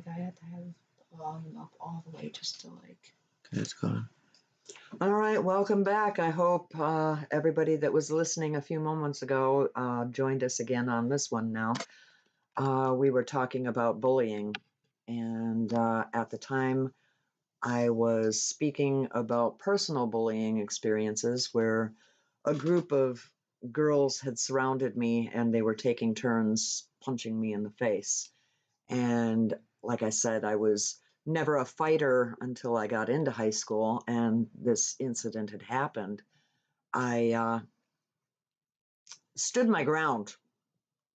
like I had to have the volume up all the way just to like. Okay, it's gone. All right, welcome back. I hope everybody that was listening a few moments ago joined us again on this one now. We were talking about bullying, and at the time I was speaking about personal bullying experiences where a group of girls had surrounded me and they were taking turns punching me in the face. And like I said, I was never a fighter until I got into high school and this incident had happened. I stood my ground.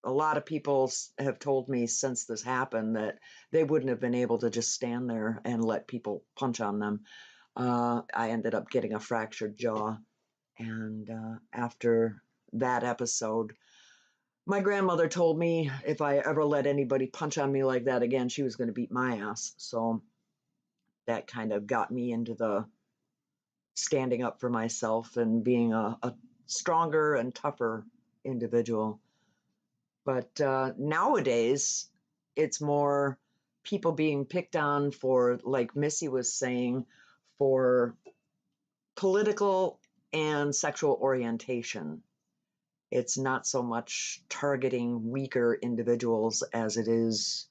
A lot of people have told me since this happened that they wouldn't have been able to just stand there and let people punch on them. I ended up getting a fractured jaw. And after that episode, my grandmother told me if I ever let anybody punch on me like that again, she was going to beat my ass. So that kind of got me into the standing up for myself and being a stronger and tougher individual. But nowadays, it's more people being picked on for, like Missy was saying, for political and sexual orientation. It's not so much targeting weaker individuals as it is,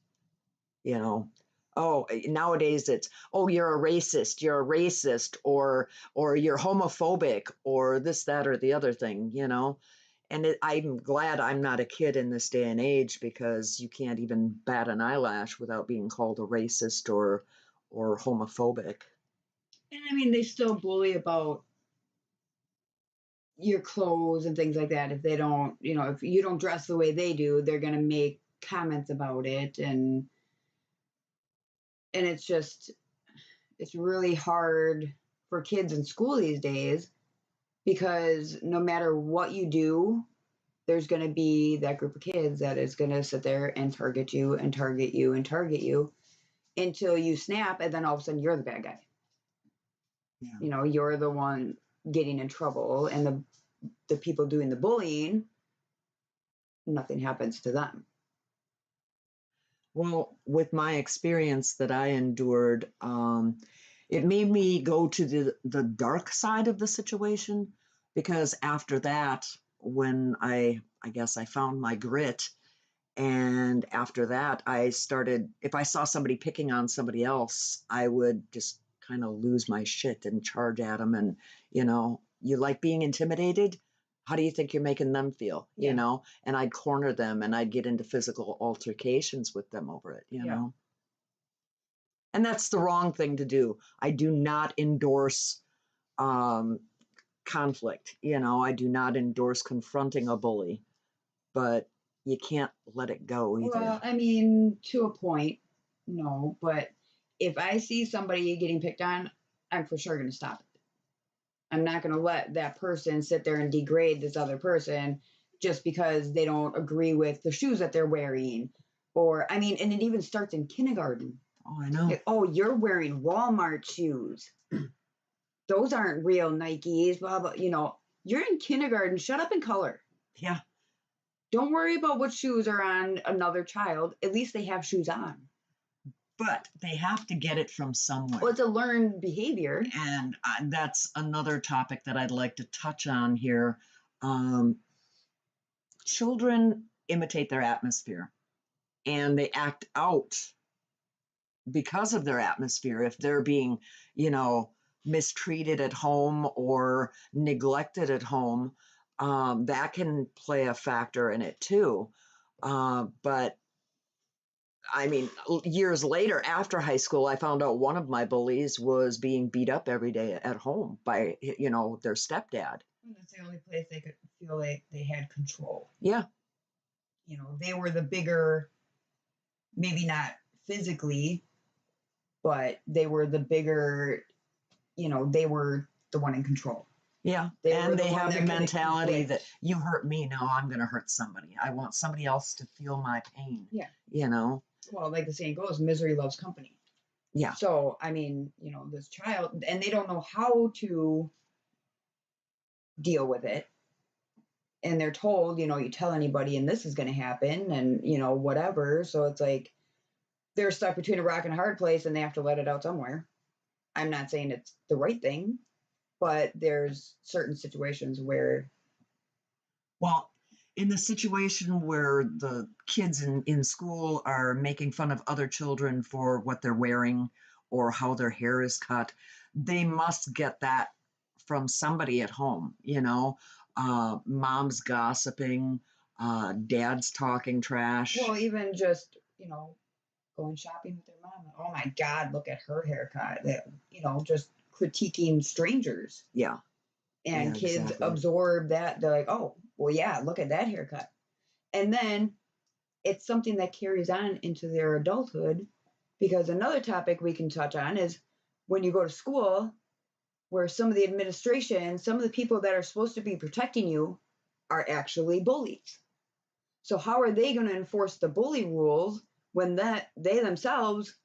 you know, oh, nowadays it's, oh, you're a racist, or you're homophobic, or this, that, or the other thing, you know. And I'm glad I'm not a kid in this day and age, because you can't even bat an eyelash without being called a racist or homophobic. And I mean, they still bully about your clothes and things like that. If they don't, you know, if you don't dress the way they do, they're going to make comments about it. And it's just, it's really hard for kids in school these days, because no matter what you do, there's going to be that group of kids that is going to sit there and target you and target you and target you until you snap, and then all of a sudden you're the bad guy. Yeah. You know, you're the one getting in trouble, and the people doing the bullying, nothing happens to them. Well, with my experience that I endured, it made me go to the dark side of the situation, because after that, when I guess I found my grit, and after that I started, if I saw somebody picking on somebody else, I would just kind of lose my shit and charge at them. And, you know, you like being intimidated? How do you think you're making them feel? Yeah. You know, and I'd corner them and I'd get into physical altercations with them over it, you know. And that's the wrong thing to do. I do not endorse conflict. You know, I do not endorse confronting a bully, but you can't let it go either. Well, I mean, to a point, no, but if I see somebody getting picked on, I'm for sure going to stop it. I'm not going to let that person sit there and degrade this other person just because they don't agree with the shoes that they're wearing. Or, I mean, and it even starts in kindergarten. Oh, I know. Like, oh, you're wearing Walmart shoes. Those aren't real Nikes, blah, blah. You know, you're in kindergarten. Shut up and color. Yeah. Don't worry about what shoes are on another child. At least they have shoes on. But they have to get it from somewhere. Well, it's a learned behavior. And that's another topic that I'd like to touch on here. Children imitate their atmosphere, and they act out because of their atmosphere. If they're being, you know, mistreated at home or neglected at home, that can play a factor in it too. But I mean, years later, after high school, I found out one of my bullies was being beat up every day at home by, you know, their stepdad. And that's the only place they could feel like they had control. Yeah. You know, they were the bigger, maybe not physically, but they were the bigger, you know, they were the one in control. Yeah, and they have the mentality that you hurt me, now I'm going to hurt somebody. I want somebody else to feel my pain. Yeah. You know? Well, like the saying goes, misery loves company. Yeah. So, I mean, you know, this child, and they don't know how to deal with it. And they're told, you know, you tell anybody and this is going to happen and, you know, whatever. So it's like, they're stuck between a rock and a hard place and they have to let it out somewhere. I'm not saying it's the right thing, but there's certain situations where. Well, in the situation where the kids in school are making fun of other children for what they're wearing or how their hair is cut, they must get that from somebody at home, mom's gossiping, dad's talking trash. Well, even just, going shopping with their mom. Oh my God, look at her haircut. That, just critiquing strangers. Yeah. And Yeah, kids exactly. absorb that. They're like, oh, well, yeah, look at that haircut. And then it's something that carries on into their adulthood, because another topic we can touch on is when you go to school, where some of the administration, some of the people that are supposed to be protecting you are actually bullies. So how are they going to enforce the bully rules when they themselves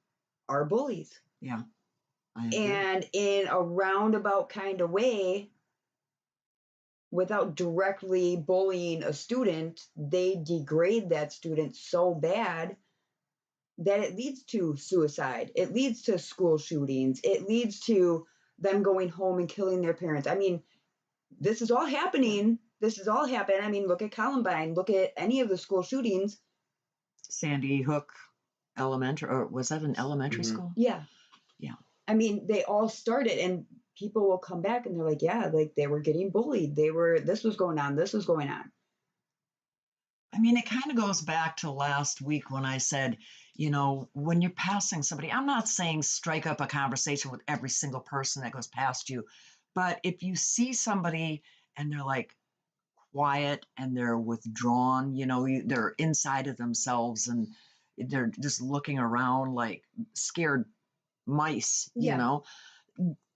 are bullies? Yeah. I agree. And in a roundabout kind of way, without directly bullying a student, they degrade that student so bad that it leads to suicide. It leads to school shootings. It leads to them going home and killing their parents. I mean, this is all happening. This is all happening. I mean, look at Columbine. Look at any of the school shootings. Sandy Hook Elementary, or was that an elementary school? Yeah. Yeah. I mean, they all started, and people will come back and they're like, yeah, like they were getting bullied. This was going on. This was going on. I mean, it kind of goes back to last week when I said, when you're passing somebody, I'm not saying strike up a conversation with every single person that goes past you, but if you see somebody and they're like quiet and they're withdrawn, they're inside of themselves and they're just looking around like scared mice,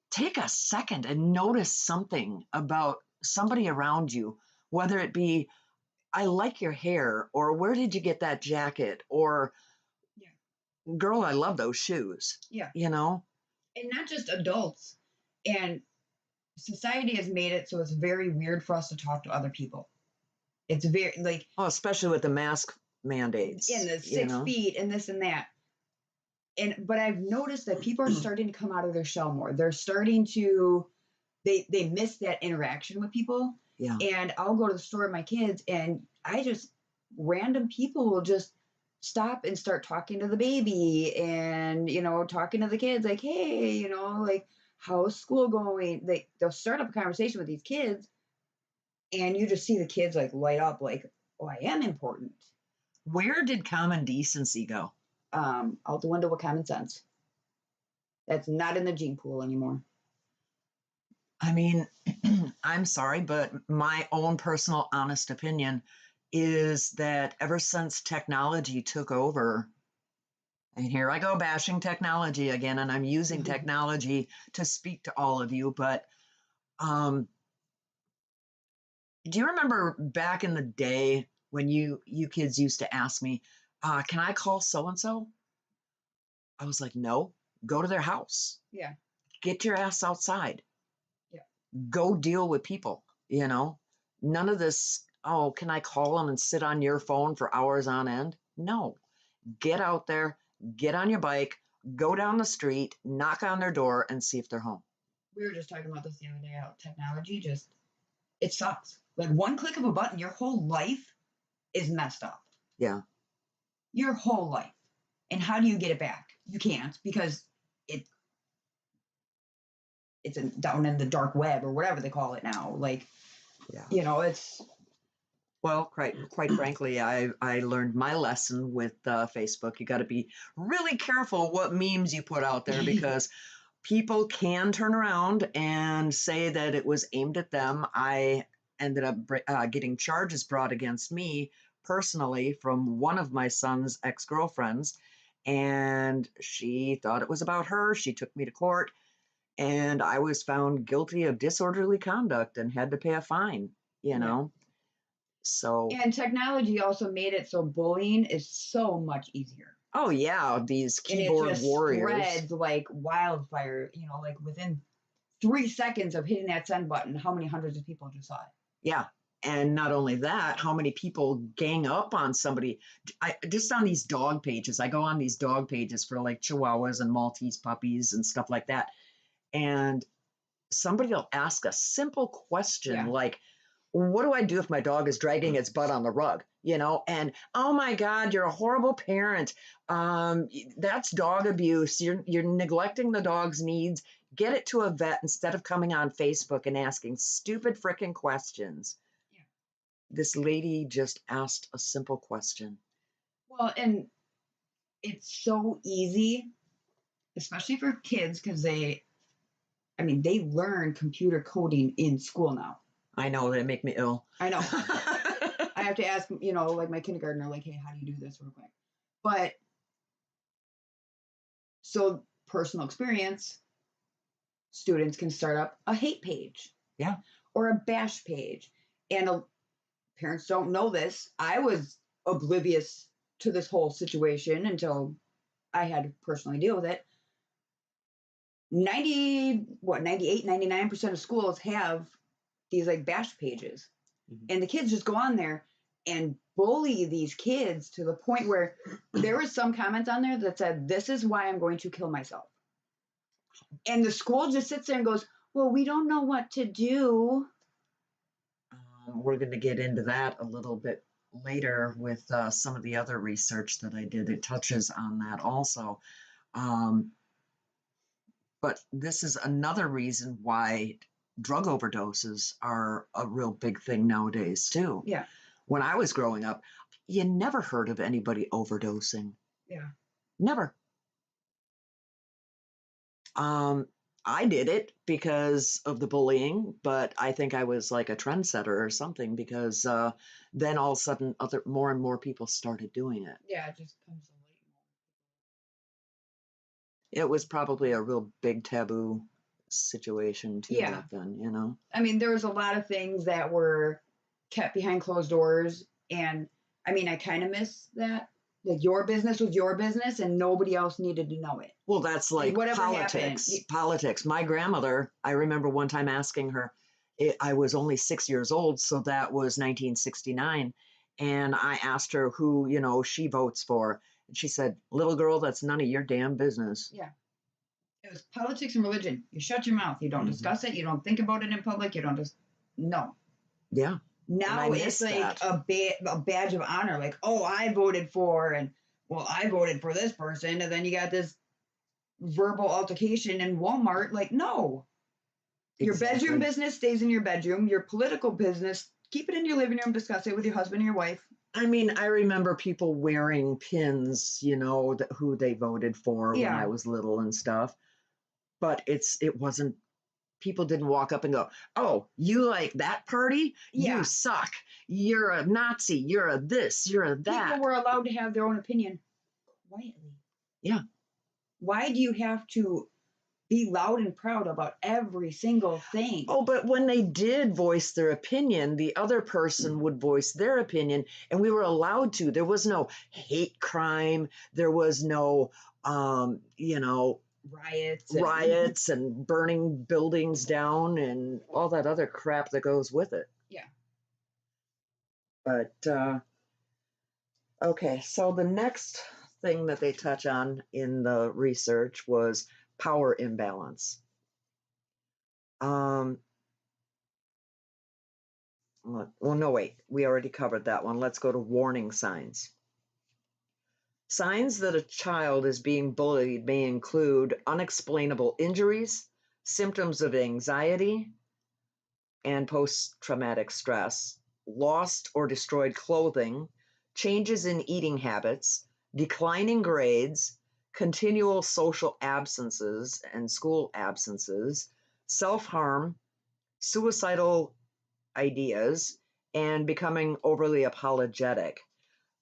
take a second and notice something about somebody around you, whether it be, I like your hair, or where did you get that jacket, or girl, I love those shoes. Yeah. And not just adults. And society has made it so it's very weird for us to talk to other people. It's very like, especially with the mask mandates and the 6 feet and this and that. But I've noticed that people are starting to come out of their shell more. They're starting to, they miss that interaction with people. Yeah. And I'll go to the store with my kids and random people will just stop and start talking to the baby and, talking to the kids like, hey, like, how's school going? They'll start up a conversation with these kids and you just see the kids like light up like, oh, I am important. Where did common decency go? Out the window with common sense. That's not in the gene pool anymore. I mean, I'm sorry, but my own personal honest opinion is that ever since technology took over, and here I go bashing technology again, and I'm using technology to speak to all of you, but do you remember back in the day when you kids used to ask me, can I call so-and-so? I was like, no, go to their house. Yeah. Get your ass outside. Yeah. Go deal with people, None of this, oh, can I call them and sit on your phone for hours on end? No. Get out there, get on your bike, go down the street, knock on their door, and see if they're home. We were just talking about this the other day, how technology it sucks. Like one click of a button, your whole life is messed up. Yeah. Your whole life. And how do you get it back? You can't, because it's down in the dark web or whatever they call it now. Like, it's. Well, quite frankly, I learned my lesson with Facebook. You got to be really careful what memes you put out there because people can turn around and say that it was aimed at them. I ended up getting charges brought against me personally from one of my son's ex-girlfriends, and she thought it was about her. She took me to court, and I was found guilty of disorderly conduct and had to pay a fine, So. And technology also made it so bullying is so much easier. Oh yeah, these keyboard and it just warriors spreads like wildfire. Like within 3 seconds of hitting that send button, how many hundreds of people just saw it? Yeah, And not only that, how many people gang up on somebody. Just on these dog pages, I go on these dog pages for like Chihuahuas and Maltese puppies and stuff like that. And somebody will ask a simple question like, what do I do if my dog is dragging its butt on the rug? And oh my God, you're a horrible parent. That's dog abuse. You're neglecting the dog's needs. Get it to a vet instead of coming on Facebook and asking stupid freaking questions. Yeah. This lady just asked a simple question. Well, and it's so easy, especially for kids, because they learn computer coding in school now. I know, they make me ill. I know. I have to ask, like my kindergartner, like, hey, how do you do this real quick? But so personal experience, students can start up a hate page. Yeah. Or a bash page. And parents don't know this. I was oblivious to this whole situation until I had to personally deal with it. 98, 99% of schools have these like bash pages. Mm-hmm. And the kids just go on there and bully these kids to the point where there was some comments on there that said, this is why I'm going to kill myself. And the school just sits there and goes, well, we don't know what to do. We're going to get into that a little bit later with some of the other research that I did. It touches on that also. But this is another reason why drug overdoses are a real big thing nowadays too. Yeah. When I was growing up, you never heard of anybody overdosing. Yeah. Never. I did it because of the bullying, but I think I was like a trendsetter or something because then all of a sudden more and more people started doing it. Yeah, it just comes to light. It was probably a real big taboo situation too back then, I mean, there was a lot of things that were kept behind closed doors, and I mean, I kind of miss that. Like your business was your business and nobody else needed to know it. Well, that's like politics. Happened. Politics. My grandmother, I remember one time asking her, I was only 6 years old, so that was 1969. And I asked her who, she votes for. And she said, little girl, that's none of your damn business. Yeah. It was politics and religion. You shut your mouth. You don't discuss it. You don't think about it in public. You don't just, no. Yeah. Now it's like a badge of honor. Like, oh, I voted for, and well, I voted for this person. And then you got this verbal altercation in Walmart. Like, no. Exactly. Your bedroom business stays in your bedroom. Your political business, keep it in your living room. Discuss it with your husband and your wife. I mean, I remember people wearing pins, who they voted for when I was little and stuff. But it wasn't. People didn't walk up and go, oh, you like that party? Yeah. You suck. You're a Nazi. You're a this. You're a that. People were allowed to have their own opinion quietly. Yeah. Why do you have to be loud and proud about every single thing? Oh, but when they did voice their opinion, the other person would voice their opinion, and we were allowed to. There was no hate crime. There was no, riots and burning buildings down and all that other crap that goes with it. Yeah. But okay, so the next thing that they touch on in the research was power imbalance. Well, no, wait, we already covered that one. Let's go to warning signs. Signs that a child is being bullied may include unexplainable injuries, symptoms of anxiety and post-traumatic stress, lost or destroyed clothing, changes in eating habits, declining grades, continual social absences and school absences, self-harm, suicidal ideas, and becoming overly apologetic.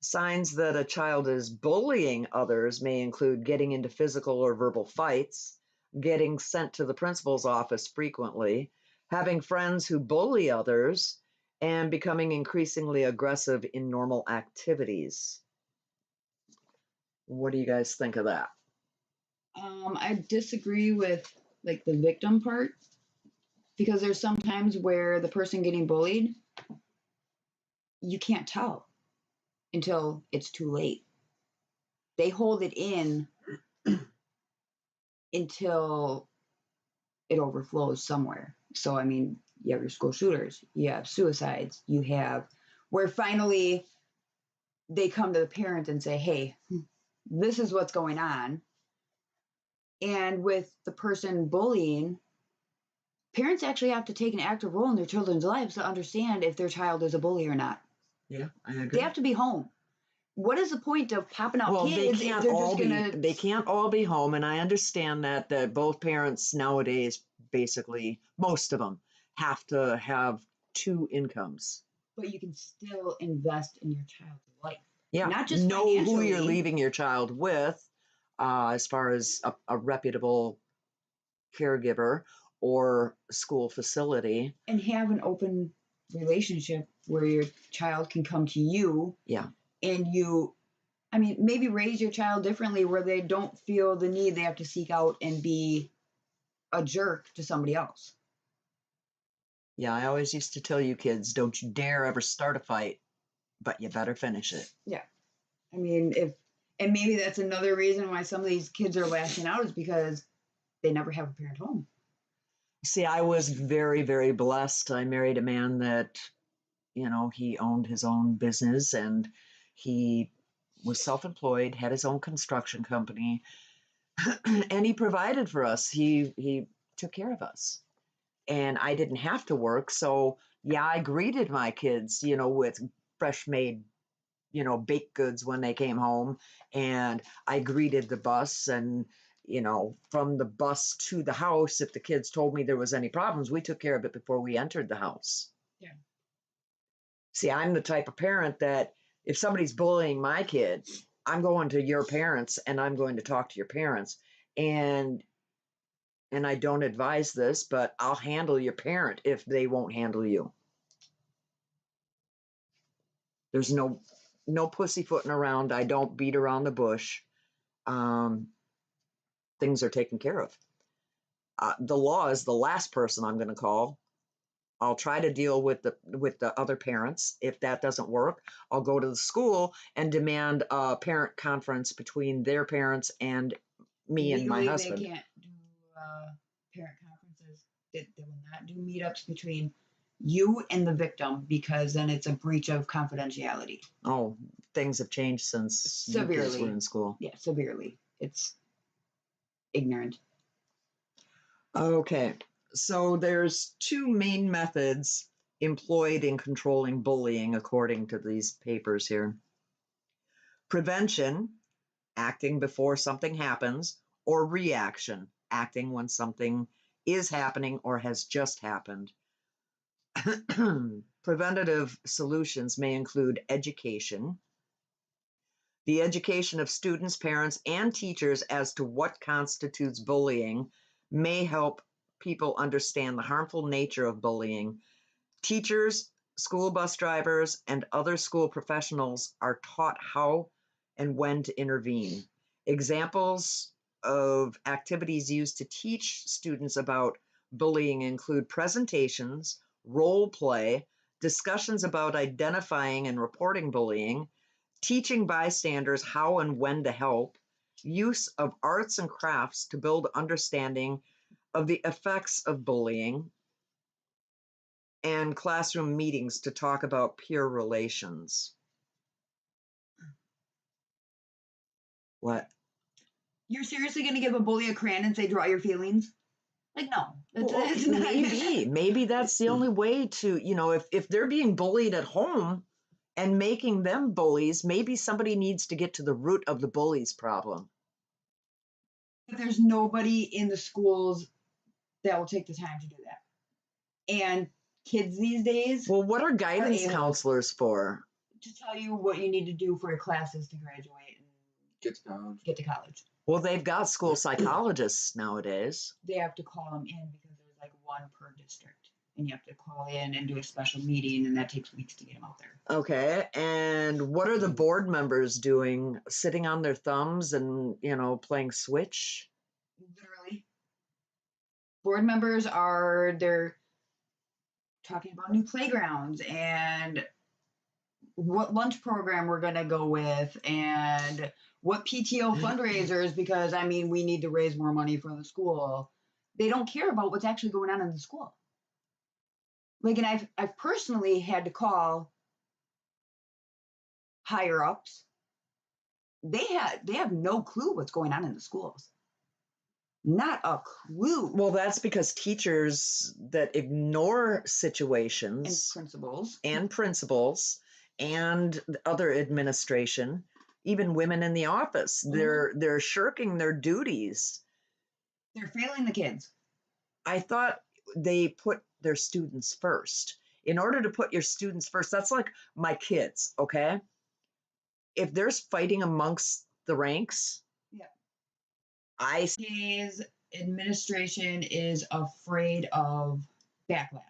Signs that a child is bullying others may include getting into physical or verbal fights, getting sent to the principal's office frequently, having friends who bully others, and becoming increasingly aggressive in normal activities. What do you guys think of that? I disagree with like the victim part, because there's sometimes where the person getting bullied you can't tell until it's too late. They hold it in until it overflows somewhere. So, I mean, you have your school shooters, you have suicides, you have where finally they come to the parent and say, hey, this is what's going on. And with the person bullying, parents actually have to take an active role in their children's lives to understand if their child is a bully or not. Yeah, I agree. They have to be home. What is the point of popping out kids if they're just gonna? They can't all be home, and I understand that both parents nowadays, basically most of them, have to have two incomes. But you can still invest in your child's life. Yeah, not just know who financially. you're leaving your child with, as far as a reputable caregiver or school facility, and have an open relationship where your child can come to you. Yeah. And you, I mean, maybe raise your child differently where they don't feel the need they have to seek out and be a jerk to somebody else. Yeah, I always used to tell you kids, don't you dare ever start a fight, but you better finish it. Yeah. I mean, and maybe that's another reason why some of these kids are lashing out is because they never have a parent home. See, I was very, very blessed. I married a man that, he owned his own business and he was self-employed, had his own construction company, and he provided for us. He took care of us. And I didn't have to work. So, yeah, I greeted my kids, with fresh made, baked goods when they came home. And I greeted the bus and, from the bus to the house, if the kids told me there was any problems, we took care of it before we entered the house. Yeah. See, I'm the type of parent that if somebody's bullying my kid, I'm going to your parents and I'm going to talk to your parents. And I don't advise this, but I'll handle your parent if they won't handle you. There's no pussyfooting around. I don't beat around the bush. Things are taken care of. The law is the last person I'm going to call. I'll try to deal with the other parents. If that doesn't work, I'll go to the school and demand a parent conference between their parents and me and my husband. They can't do parent conferences. They will not do meetups between you and the victim because then it's a breach of confidentiality. Oh, things have changed since you kids were in school. Yeah, severely. It's ignorant. Okay, so there's two main methods employed in controlling bullying according to these papers here. Prevention, acting before something happens, or reaction, acting when something is happening or has just happened. Preventative solutions may include education, the education of students, parents, and teachers as to what constitutes bullying may help people understand the harmful nature of bullying. Teachers, school bus drivers, and other school professionals are taught how and when to intervene. Examples of activities used to teach students about bullying include presentations, role play, discussions about identifying and reporting bullying, teaching bystanders how and when to help, use of arts and crafts to build understanding of the effects of bullying, and classroom meetings to talk about peer relations. What? You're seriously going to give a bully a crayon and say, draw your feelings? Like, no. That's Maybe that's the only way to, if they're being bullied at home and making them bullies, maybe somebody needs to get to the root of the bully's problem. But there's nobody in the schools that will take the time to do that. And kids these days. Well, what are guidance counselors for? To tell you what you need to do for your classes to graduate and get to college. Well, they've got school psychologists nowadays. They have to call them in because there's like one per district. And you have to call in and do a special meeting, and that takes weeks to get them out there. Okay, and what are the board members doing? Sitting on their thumbs and, playing Switch? Literally. Board members they're talking about new playgrounds and what lunch program we're going to go with and what PTO fundraisers, because I mean, we need to raise more money for the school. They don't care about what's actually going on in the school. Like, and I've personally had to call higher ups. They have no clue what's going on in the schools. Not a clue. Well, that's because teachers that ignore And situations principals. and other administration, even women in the office, they're shirking their duties. They're failing the kids. I thought they put their students first. In order to put your students first, that's like my kids, okay? If there's fighting amongst the ranks, Yeah. I Today's administration is afraid of backlash.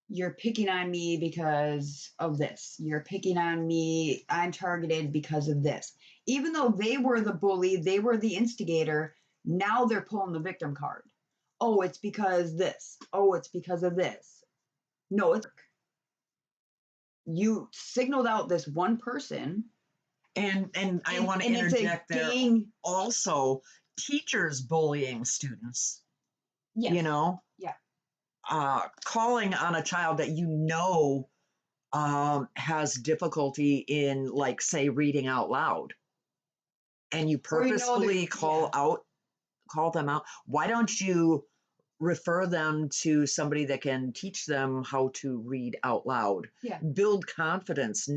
You're picking on me because of this. You're picking on me. I'm targeted because of this. Even though they were the bully, they were the instigator, now they're pulling the victim card. Oh, it's because this. Oh, it's because of this. No, it's you signaled out this one person. and I want to interject there. Also, teachers bullying students. Yes. You know? Yeah. Calling on a child that you know has difficulty in, like, say, reading out loud, and you purposefully call them out. Why don't you refer them to somebody that can teach them how to read out loud? Yeah. Build confidence,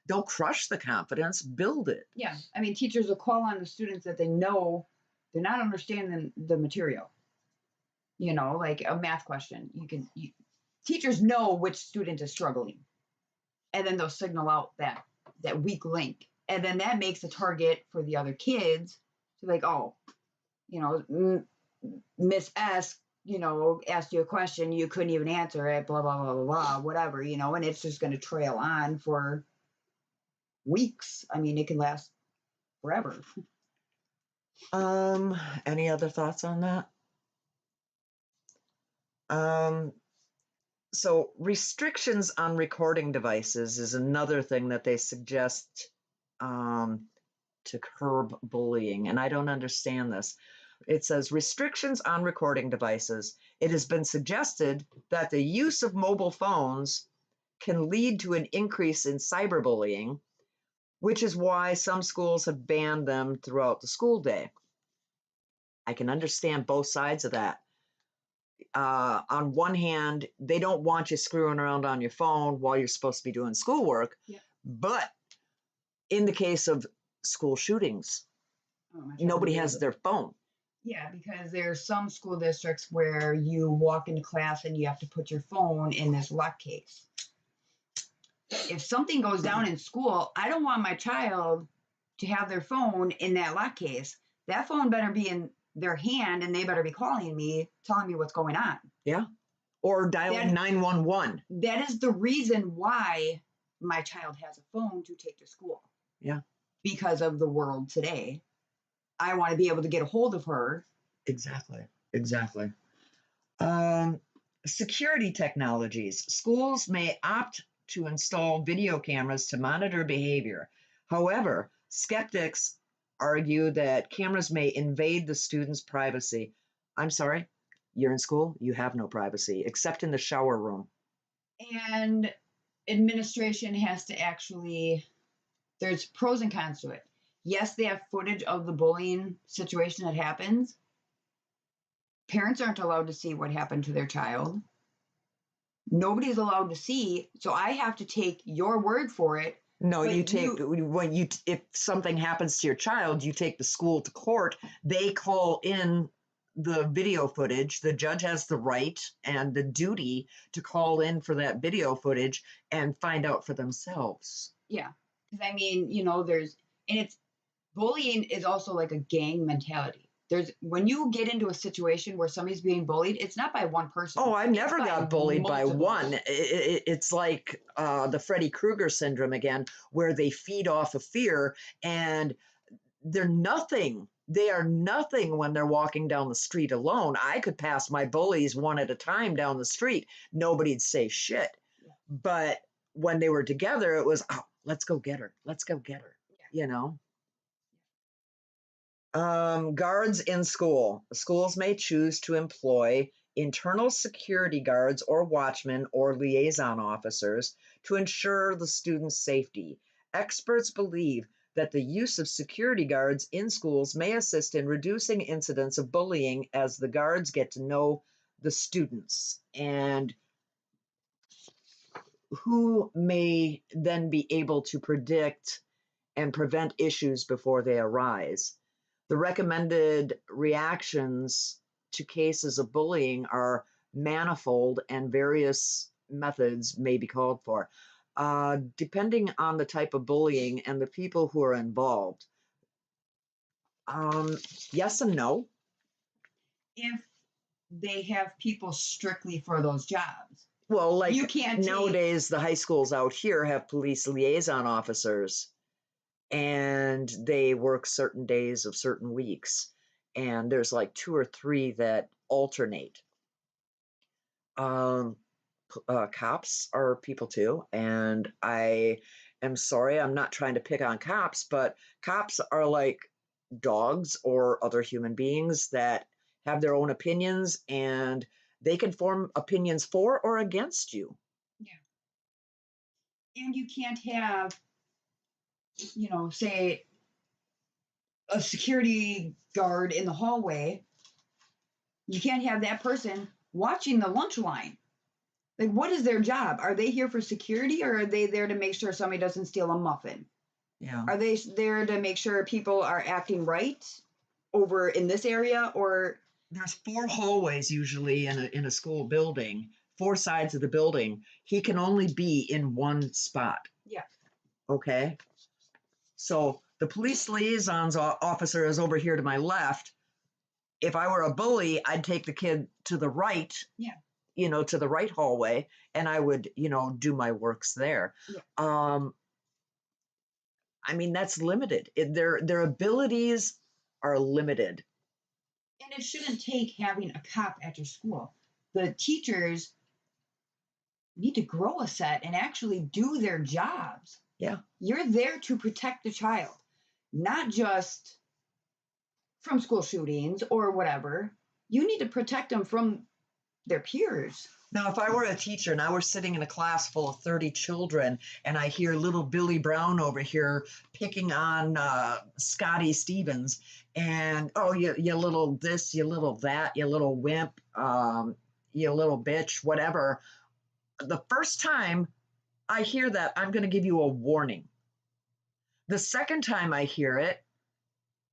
don't crush the confidence, build it. Yeah. I mean, teachers will call on the students that they know they're not understanding the material. You know, like a math question. Teachers know which student is struggling. And then they'll signal out that weak link. And then that makes a target for the other kids to like, oh, you know, Miss S, you know, asked you a question, you couldn't even answer it, blah, blah, blah, blah, blah, whatever, you know, and it's just going to trail on for weeks. I mean, it can last forever. Any other thoughts on that? So restrictions on recording devices is another thing that they suggest to curb bullying, and I don't understand this. It says restrictions on recording devices. It has been suggested that the use of mobile phones can lead to an increase in cyberbullying, which is why some schools have banned them throughout the school day. I can understand both sides of that. On one hand, they don't want you screwing around on your phone while you're supposed to be doing schoolwork. Yeah. But in the case of school shootings, nobody has their phone. Yeah, because there's some school districts where you walk into class and you have to put your phone in this lock case. If something goes down in school, I don't want my child to have their phone in that lock case. That phone better be in their hand and they better be calling me, telling me what's going on. Yeah. Or dialing 911. That is the reason why my child has a phone to take to school. Yeah. Because of the world today. I want to be able to get a hold of her. Exactly. Security technologies. Schools may opt to install video cameras to monitor behavior. However, skeptics argue that cameras may invade the student's privacy. I'm sorry, you're in school, you have no privacy, except in the shower room. And administration has to actually, there's pros and cons to it. Yes, they have footage of the bullying situation that happens. Parents aren't allowed to see what happened to their child. Nobody's allowed to see, so I have to take your word for it. No, if something happens to your child, you take the school to court. They call in the video footage. The judge has the right and the duty to call in for that video footage and find out for themselves. Yeah, because I mean, you know, bullying is also like a gang mentality. When you get into a situation where somebody's being bullied, it's not by one person. Oh, I never got bullied by one. It's like the Freddy Krueger syndrome again, where they feed off of fear and they're nothing. They are nothing when they're walking down the street alone. I could pass my bullies one at a time down the street. Nobody'd say shit. But when they were together, it was, oh, let's go get her. Let's go get her. Yeah. You know? Guards in school. Schools may choose to employ internal security guards or watchmen or liaison officers to ensure the student's safety. Experts believe that the use of security guards in schools may assist in reducing incidents of bullying as the guards get to know the students and who may then be able to predict and prevent issues before they arise. The recommended reactions to cases of bullying are manifold and various methods may be called for. Depending on the type of bullying and the people who are involved. Yes and no. If they have people strictly for those jobs. Well, like you can't nowadays, the high schools out here have police liaison officers, and they work certain days of certain weeks, and there's like 2 or 3 that alternate. Cops are people too, and I am sorry, I'm not trying to pick on cops, but cops are like dogs or other human beings that have their own opinions, and they can form opinions for or against you. Yeah. And you can't have, say a security guard in the hallway. You can't have that person watching the lunch line. Like, what is their job? Are they here for security, or are they there to make sure somebody doesn't steal a muffin? Yeah. Are they there to make sure people are acting right over in this area? Or there's 4 hallways usually in a school building, 4 sides of the building. He can only be in one spot. Yeah. Okay. So the police liaisons officer is over here to my left. If I were a bully, I'd take the kid to the right. Yeah. To the right hallway, and I would, do my works there. Yeah. I mean, that's limited. Their abilities are limited. And it shouldn't take having a cop at your school. The teachers need to grow a set and actually do their jobs. Yeah. You're there to protect the child, not just from school shootings or whatever. You need to protect them from their peers. Now, if I were a teacher and I were sitting in a class full of 30 children and I hear little Billy Brown over here picking on Scotty Stevens and, oh, you little this, you little that, you little wimp, you little bitch, whatever. The first time I hear that, I'm going to give you a warning. The second time I hear it,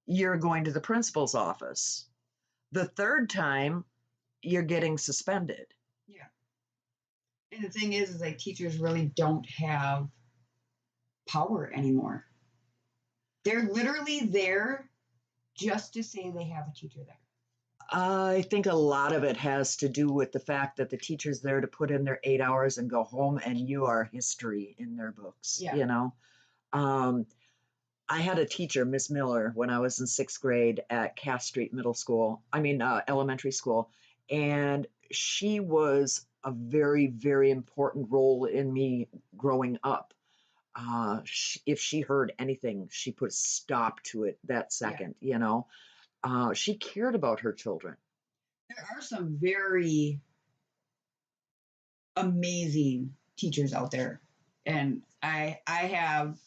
you're going to the principal's office. The third time, you're getting suspended. Yeah. And the thing is like teachers really don't have power anymore. They're literally there just to say they have a teacher there. I think a lot of it has to do with the fact that the teacher's there to put in their 8 hours and go home, and you are history in their books. Yeah. I had a teacher, Miss Miller, when I was in 6th grade at Cass Street elementary school, and she was a very, very important role in me growing up. If she heard anything, she put a stop to it that second. She cared about her children. There are some very amazing teachers out there, and I have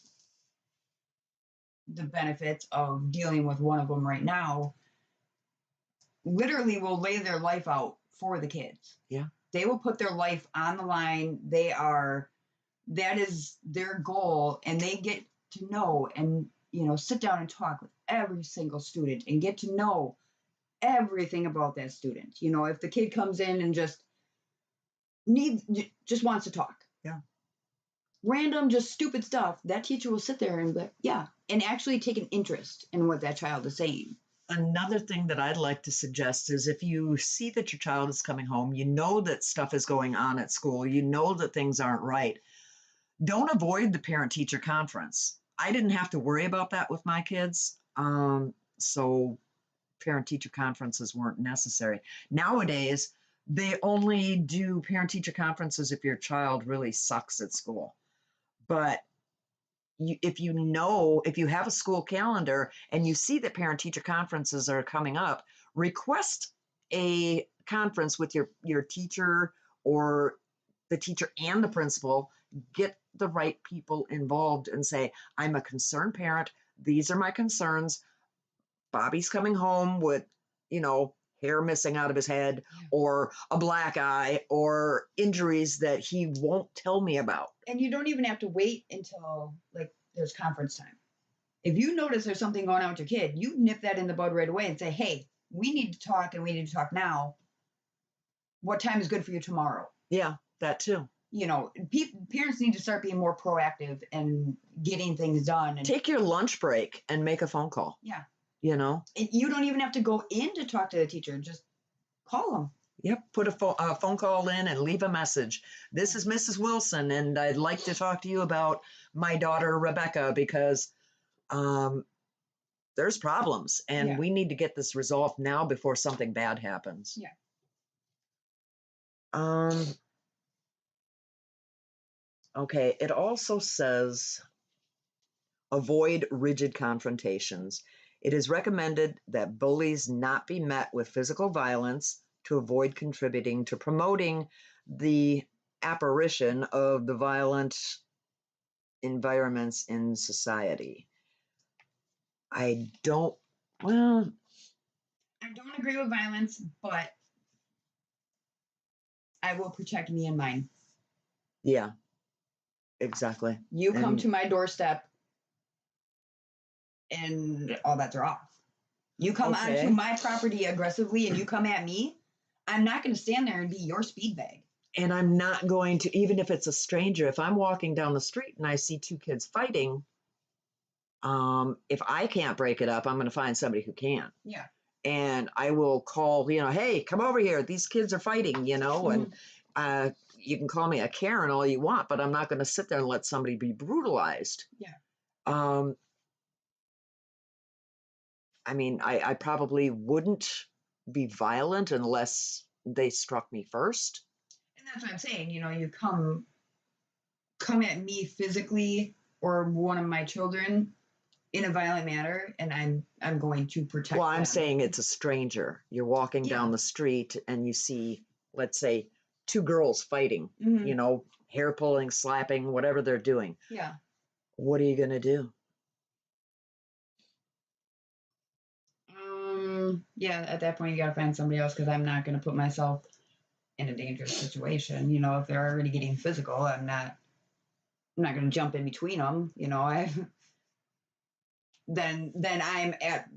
the benefits of dealing with one of them right now. Literally will lay their life out for the kids. Yeah. They will put their life on the line. That is their goal, and they get to know and sit down and talk with every single student and get to know everything about that student. If the kid comes in and just wants to talk. Yeah. Random, just stupid stuff, that teacher will sit there and be like, yeah, and actually take an interest in what that child is saying. Another thing that I'd like to suggest is if you see that your child is coming home, you know that stuff is going on at school, you know that things aren't right, don't avoid the parent-teacher conference. I didn't have to worry about that with my kids, so parent-teacher conferences weren't necessary. Nowadays, they only do parent-teacher conferences if your child really sucks at school. But if you have a school calendar and you see that parent-teacher conferences are coming up, request a conference with your teacher or the teacher and the principal. Get the right people involved and say, I'm a concerned parent. These are my concerns. Bobby's coming home with, hair missing out of his head or a black eye or injuries that he won't tell me about. And you don't even have to wait until there's conference time. If you notice there's something going on with your kid, you nip that in the bud right away and say, hey, we need to talk and we need to talk now. What time is good for you tomorrow? Yeah, that too. Parents need to start being more proactive and getting things done. And take your lunch break and make a phone call. Yeah. You don't even have to go in to talk to the teacher. Just call them. Yep. Put a phone call in and leave a message. This is Mrs. Wilson, and I'd like to talk to you about my daughter, Rebecca, because there's problems and we need to get this resolved now before something bad happens. Yeah. Okay. It also says, avoid rigid confrontations. It is recommended that bullies not be met with physical violence to avoid contributing to promoting the apparition of the violent environments in society. I don't agree with violence, but I will protect me and mine. Yeah, exactly. You come to my doorstep and all bets are off. You come onto my property aggressively and you come at me, I'm not going to stand there and be your speed bag. And I'm not going to, even if it's a stranger, if I'm walking down the street and I see two kids fighting, if I can't break it up, I'm going to find somebody who can. Yeah. And I will call, hey, come over here. These kids are fighting, and you can call me a Karen all you want, but I'm not going to sit there and let somebody be brutalized. Yeah. I probably wouldn't be violent unless they struck me first. And that's what I'm saying. You come at me physically or one of my children in a violent manner, and I'm going to protect them. I'm them. saying it's a stranger. You're walking down the street and you see, let's say, two girls fighting, hair pulling, slapping, whatever they're doing. Yeah. What are you going to do? Yeah, at that point, you got to find somebody else, because I'm not going to put myself in a dangerous situation. If they're already getting physical, I'm not going to jump in between them. Then I'm at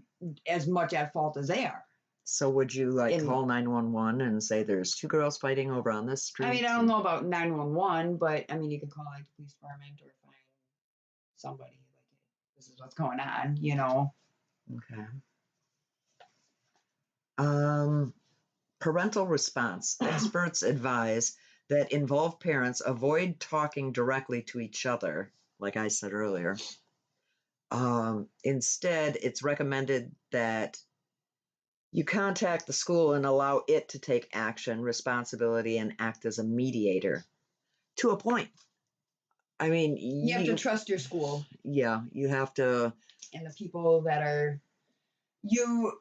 as much at fault as they are. So would you call 911 and say there's two girls fighting over on this street? I don't know about 911, but you could call the police department or find somebody this is what's going on, Okay. Parental response. Experts advise that involved parents avoid talking directly to each other, like I said earlier. Instead, it's recommended that you contact the school and allow it to take action, responsibility, and act as a mediator to a point. You have to trust your school. Yeah, you have to. And the people that are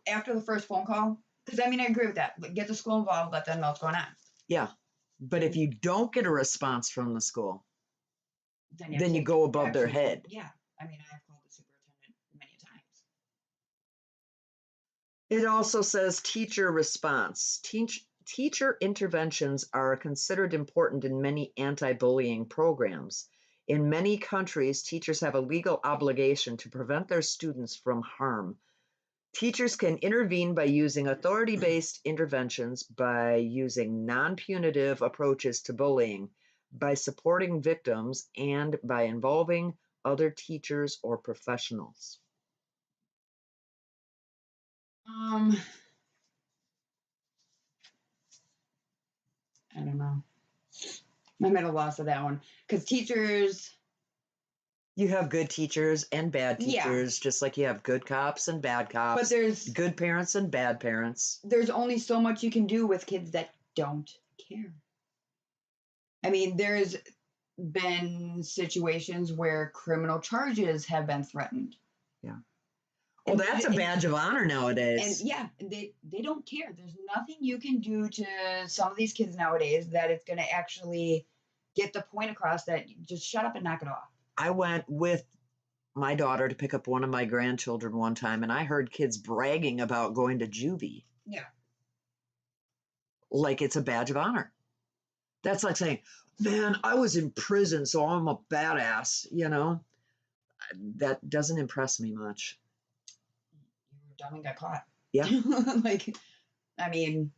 after the first phone call, because I agree with that. Get the school involved, let them know what's going on. Yeah, but if you don't get a response from the school, then you go above their head. Yeah, I've called the superintendent many times. It also says teacher response. Teacher interventions are considered important in many anti-bullying programs. In many countries, teachers have a legal obligation to prevent their students from harm. Teachers can intervene by using authority-based interventions, by using non-punitive approaches to bullying, by supporting victims, and by involving other teachers or professionals. I don't know. I'm at a loss of that one, because teachers. You have good teachers and bad teachers, just like you have good cops and bad cops. But there's good parents and bad parents. There's only so much you can do with kids that don't care. been situations where criminal charges have been threatened. Yeah. Well, that's a badge of honor nowadays. And yeah, they don't care. There's nothing you can do to some of these kids nowadays that it's going to actually get the point across that just shut up and knock it off. I went with my daughter to pick up one of my grandchildren one time, and I heard kids bragging about going to juvie. Yeah. Like it's a badge of honor. That's like saying, man, I was in prison, so I'm a badass, you know? That doesn't impress me much. You were dumb and got caught. Yeah. Like, I mean,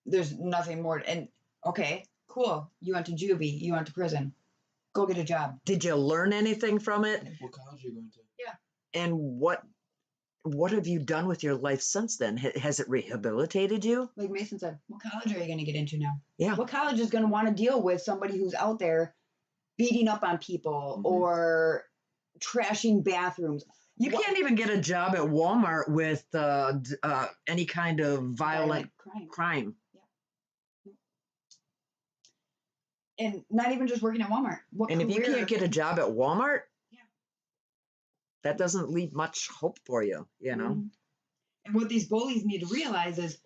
there's nothing more. And okay, cool. You went to juvie. You went to prison. Go get a job. Did you learn anything from it? What college are you going to? Yeah. And what have you done with your life since then? Has it rehabilitated you? Like Mason said, what college are you going to get into now? Yeah. What college is going to want to deal with somebody who's out there beating up on people or trashing bathrooms? You can't even get a job at Walmart with any kind of violent crime. Yeah. And not even just working at Walmart. And if you can't get a job at Walmart, yeah, that doesn't leave much hope for you, you know? Mm-hmm. And what these bullies need to realize is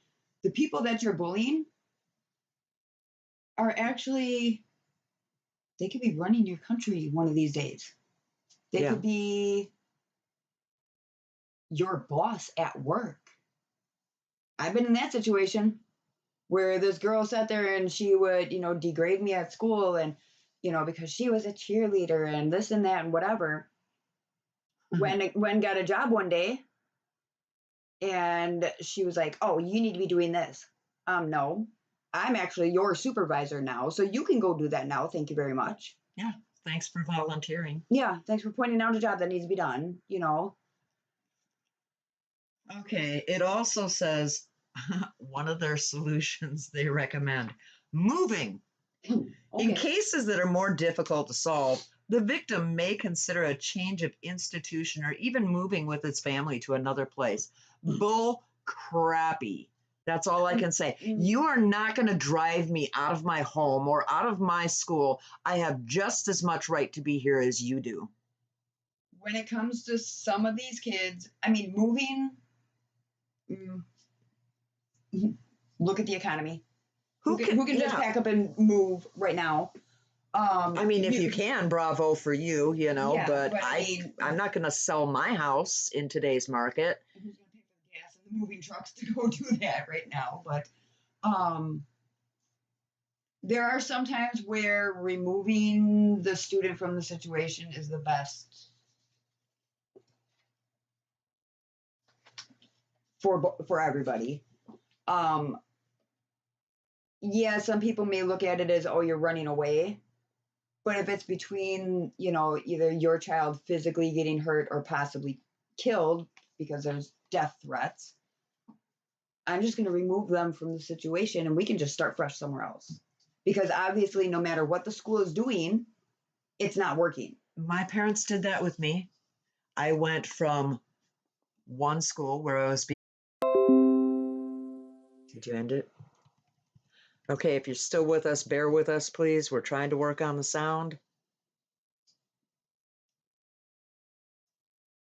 the people that you're bullying are actually, they could be running your country one of these days. They could be your boss at work. I've been in that situation where this girl sat there and she would, degrade me at school and, because she was a cheerleader and this and that and whatever. When got a job one day and she was like, oh, you need to be doing this. No, I'm actually your supervisor now. So you can go do that now. Thank you very much. Yeah. Thanks for volunteering. Yeah. Thanks for pointing out a job that needs to be done, Okay. It also says one of their solutions they recommend moving. Okay. In cases that are more difficult to solve, the victim may consider a change of institution or even moving with its family to another place. Bull crappy. That's all I can say. You are not going to drive me out of my home or out of my school. I have just as much right to be here as you do. When it comes to some of these kids, I mean, moving, look at the economy. Who can just pack up and move right now? I mean, if you can, bravo for you, Yeah, but I I'm not going to sell my house in today's market. Who's going to pay for the gas and the moving trucks to go do that right now? But there are some times where removing the student from the situation is the best for everybody. Yeah, some people may look at it as, oh, you're running away. But if it's between, either your child physically getting hurt or possibly killed because there's death threats, I'm just going to remove them from the situation and we can just start fresh somewhere else. Because obviously, no matter what the school is doing, it's not working. My parents did that with me. I went from one school where I was being... Did you end it? Okay, if you're still with us, bear with us, please. We're trying to work on the sound.